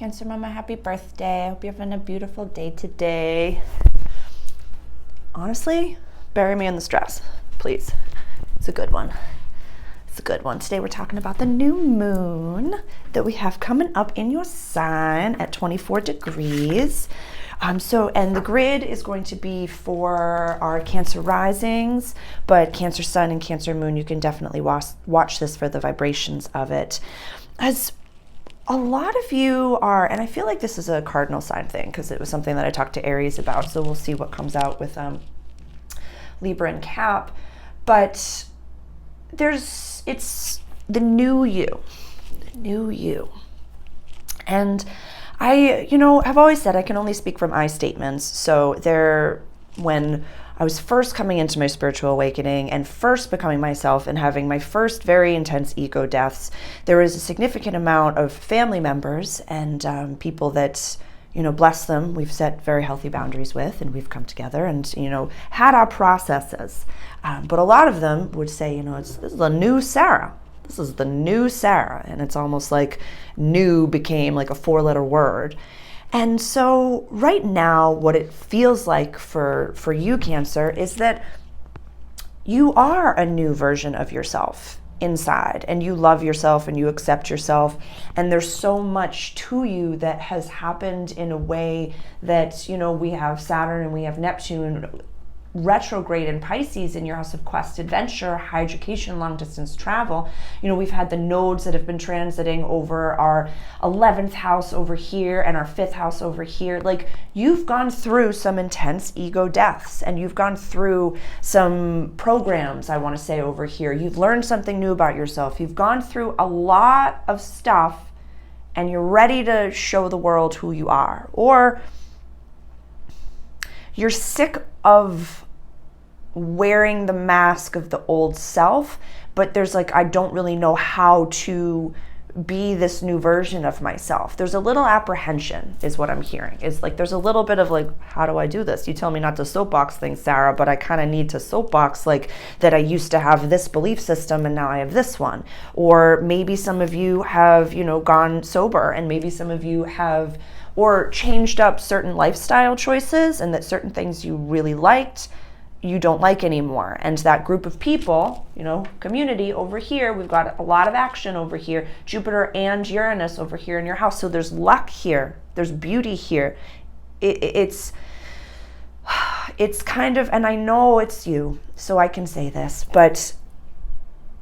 Cancer Mama, happy birthday. I hope you're having a beautiful day today. Honestly, bury me in the stress, please. It's a good one. It's a good one. Today we're talking about the new moon that we have coming up in your sign at 24 degrees. And the grid is going to be for our Cancer risings, but Cancer sun and Cancer moon, you can definitely watch this for the vibrations of it. As a lot of you are, and I feel like this is a cardinal sign thing because it was something that I talked to Aries about, so we'll see what comes out with Libra and Cap, but it's the new you. And I, have always said I can only speak from I statements. So when I was first coming into my spiritual awakening and first becoming myself and having my first very intense ego deaths, there was a significant amount of family members and people that, bless them, we've set very healthy boundaries with, and we've come together and, had our processes. But a lot of them would say, this is the new Sarah. This is the new Sarah. And it's almost like new became like a 4-letter word. And so right now, what it feels like for you, Cancer, is that you are a new version of yourself inside, and you love yourself and you accept yourself. And there's so much to you that has happened in a way that, we have Saturn and we have Neptune retrograde in Pisces in your house of quest, adventure, higher education, long distance travel. We've had the nodes that have been transiting over our 11th house over here and our 5th house over here. Like, you've gone through some intense ego deaths, and you've gone through some programs, I want to say, over here. You've learned something new about yourself. You've gone through a lot of stuff, and you're ready to show the world who you are. Or you're sick of wearing the mask of the old self, but there's I don't really know how to be this new version of myself. There's a little apprehension is what I'm hearing. Is there's a little bit of how do I do this? You tell me not to soapbox things, Sarah, but I kind of need to soapbox that I used to have this belief system and now I have this one. Or maybe some of you have, gone sober, and maybe some of you have or changed up certain lifestyle choices, and that certain things you really liked, you don't like anymore. And that group of people, community over here, we've got a lot of action over here, Jupiter and Uranus over here in your house. So there's luck here. There's beauty here. It's kind of, and I know it's you, so I can say this, but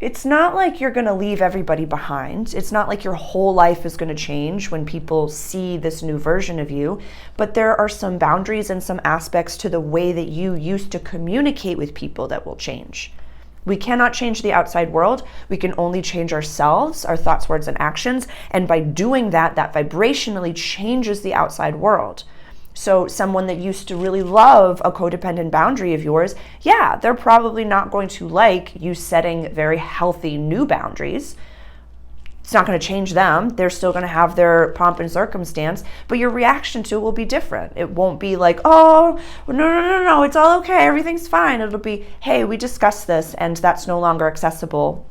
it's not like you're going to leave everybody behind. It's not like your whole life is going to change when people see this new version of you. But there are some boundaries and some aspects to the way that you used to communicate with people that will change. We cannot change the outside world. We can only change ourselves, our thoughts, words, and actions. And by doing that, that vibrationally changes the outside world. So someone that used to really love a codependent boundary of yours, yeah, they're probably not going to like you setting very healthy new boundaries. It's not going to change them. They're still going to have their pomp and circumstance, but your reaction to it will be different. It won't be oh, no, it's all okay, everything's fine. It'll be, hey, we discussed this, and that's no longer accessible.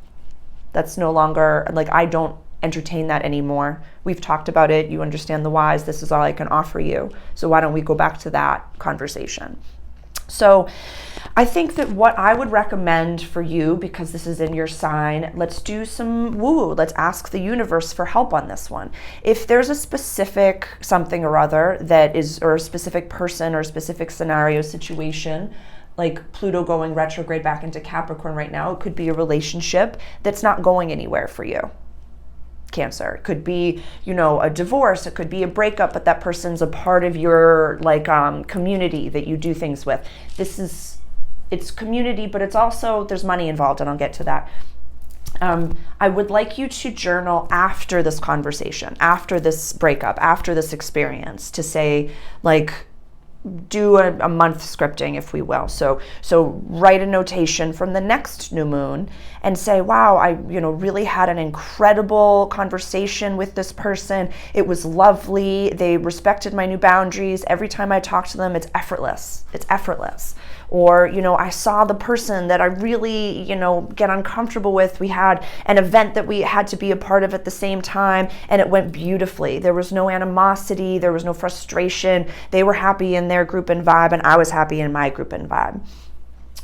That's no longer, I don't entertain that anymore. We've talked about it. You understand the whys. This is all I can offer you. So why don't we go back to that conversation? So I think that what I would recommend for you, because this is in your sign, let's do some woo. Let's ask the universe for help on this one. If there's a specific something or other that is, or a specific person or a specific scenario, situation, like Pluto going retrograde back into Capricorn right now, it could be a relationship that's not going anywhere for you, Cancer. It could be, a divorce. It could be a breakup, but that person's a part of your community that you do things with. It's community, but it's also, there's money involved, and I'll get to that. I would like you to journal after this conversation, after this breakup, after this experience, to say do a month scripting, if we will. So write a notation from the next new moon and say, wow, I really had an incredible conversation with this person. It was lovely. They respected my new boundaries. Every time I talk to them, it's effortless. or, you know, I saw the person that I really, you know, get uncomfortable with. We had an event that we had to be a part of at the same time, and it went beautifully. There was no animosity, there was no frustration. They were happy in their group and vibe, and I was happy in my group and vibe.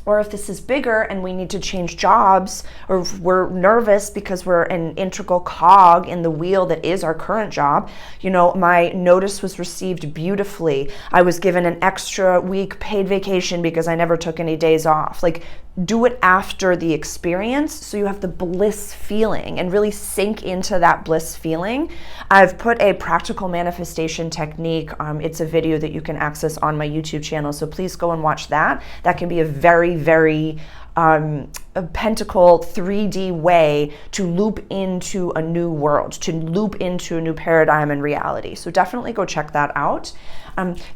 Or if this is bigger and we need to change jobs, or if we're nervous because we're an integral cog in the wheel that is our current job, you know, my notice was received beautifully. I was given an extra week paid vacation because I never took any days off. Like, do it after the experience so you have the bliss feeling and really sink into that bliss feeling. I've put a practical manifestation technique. It's a video that you can access on my YouTube channel, so please go and watch that. That can be a very, very a pentacle 3D way to loop into a new world, to loop into a new paradigm and reality. So definitely go check that out.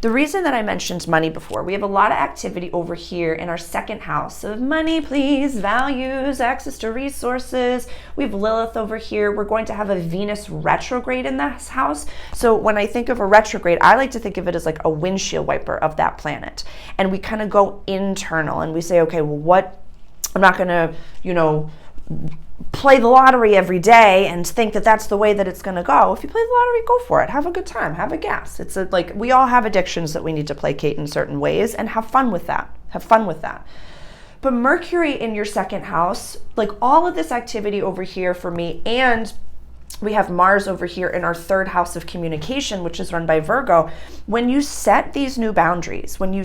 The reason that I mentioned money before, we have a lot of activity over here in our second house of money, please, values, access to resources. We have Lilith over here. We're going to have a Venus retrograde in this house. So when I think of a retrograde, I like to think of it as like a windshield wiper of that planet. And we kind of go internal and we say, okay, well, I'm not going to, you know, play the lottery every day and think that that's the way that it's going to go. If you play the lottery, go for it. Have a good time. Have a gas. It's like we all have addictions that we need to placate in certain ways, and have fun with that. Have fun with that. But Mercury in your second house, like all of this activity over here for me, and we have Mars over here in our third house of communication, which is run by Virgo. When you set these new boundaries, when you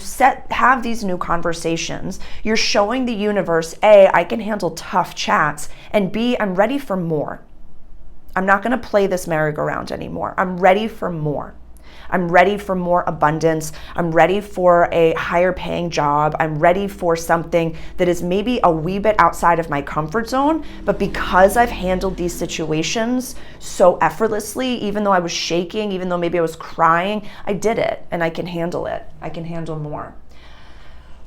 have these new conversations, you're showing the universe, A, I can handle tough chats, and B, I'm ready for more. I'm not going to play this merry-go-round anymore. I'm ready for more. I'm ready for more abundance. I'm ready for a higher paying job. I'm ready for something that is maybe a wee bit outside of my comfort zone, but because I've handled these situations so effortlessly, even though I was shaking, even though maybe I was crying, I did it, and I can handle it. I can handle more.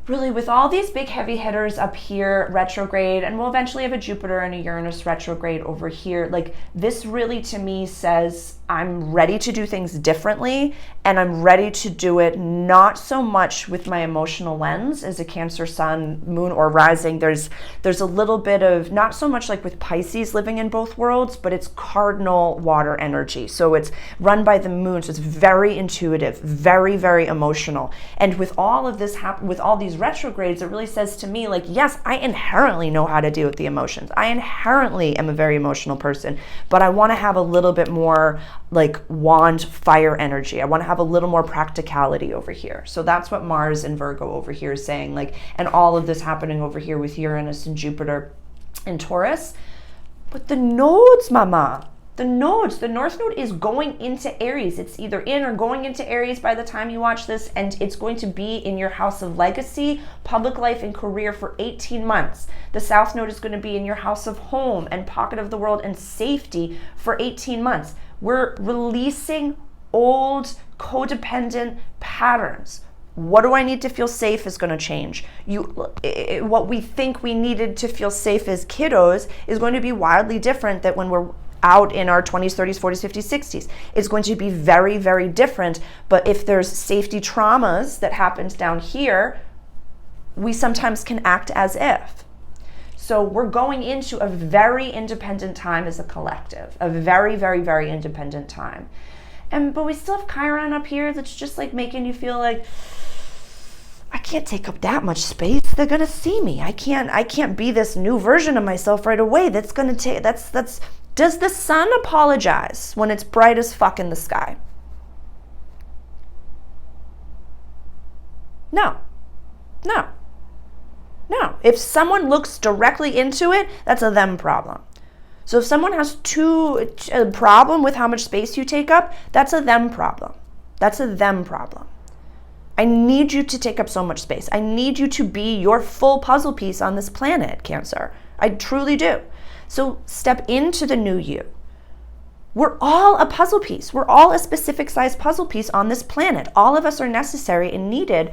Really, with all these big heavy hitters up here, retrograde, and we'll eventually have a Jupiter and a Uranus retrograde over here, like this really to me says I'm ready to do things differently, and I'm ready to do it not so much with my emotional lens as a Cancer sun, moon, or rising. There's a little bit of, not so much like with Pisces living in both worlds, but it's cardinal water energy. So it's run by the moon, so it's very intuitive, very, very emotional. And with all of this with all these retrogrades, it really says to me, like, yes, I inherently know how to deal with the emotions. I inherently am a very emotional person, but I want to have a little bit more like wand fire energy. I want to have a little more practicality over here. So that's what Mars and Virgo over here is saying, like, and all of this happening over here with Uranus and Jupiter and Taurus. But the nodes, mama, the nodes, the North Node is going into Aries. It's either in or going into Aries by the time you watch this, and it's going to be in your house of legacy, public life, and career for 18 months. The South Node is going to be in your house of home and pocket of the world and safety for 18 months. We're releasing old codependent patterns. What do I need to feel safe is going to change. What we think we needed to feel safe as kiddos is going to be wildly different than when we're out in our 20s, 30s, 40s, 50s, 60s. It's going to be very, very different. But if there's safety traumas that happens down here, we sometimes can act as if. So we're going into a very independent time as a collective, a very, very, very independent time. But we still have Chiron up here that's just like making you feel like, I can't take up that much space. They're gonna see me. I can't be this new version of myself right away. That's gonna take, does the sun apologize when it's bright as fuck in the sky? No. If someone looks directly into it, that's a them problem. So if someone has a problem with how much space you take up, that's a them problem. That's a them problem. I need you to take up so much space. I need you to be your full puzzle piece on this planet, Cancer. I truly do. So step into the new you. We're all a puzzle piece. We're all a specific size puzzle piece on this planet. All of us are necessary and needed.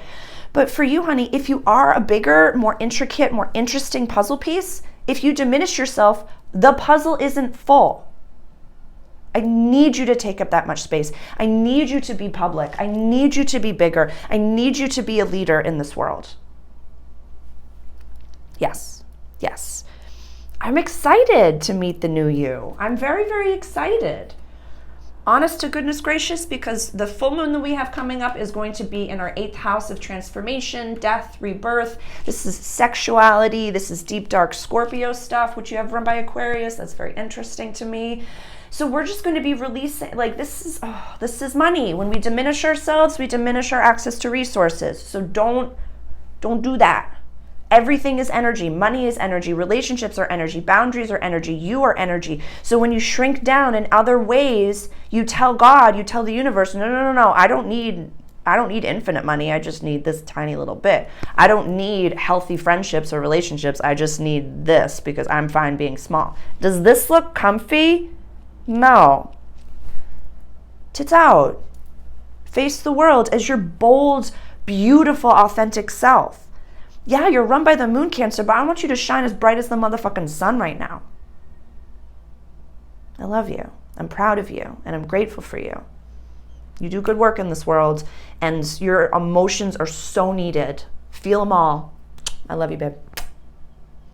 But for you, honey, if you are a bigger, more intricate, more interesting puzzle piece, if you diminish yourself, the puzzle isn't full. I need you to take up that much space. I need you to be public. I need you to be bigger. I need you to be a leader in this world. Yes. Yes. I'm excited to meet the new you. I'm very, very excited. Honest to goodness gracious, because the full moon that we have coming up is going to be in our 8th house of transformation, death, rebirth. This is sexuality. This is deep, dark Scorpio stuff, which you have run by Aquarius. That's very interesting to me. So we're just going to be releasing, like, this is money. When we diminish ourselves, we diminish our access to resources. So don't do that. Everything is energy. Money is energy. Relationships are energy. Boundaries are energy. You are energy. So when you shrink down in other ways, you tell God, you tell the universe, no, I don't need infinite money. I just need this tiny little bit. I don't need healthy friendships or relationships. I just need this because I'm fine being small. Does this look comfy? No. Tits out. Face the world as your bold, beautiful, authentic self. Yeah, you're run by the moon, Cancer, but I want you to shine as bright as the motherfucking sun right now. I love you. I'm proud of you, and I'm grateful for you. You do good work in this world, and your emotions are so needed. Feel them all. I love you, babe.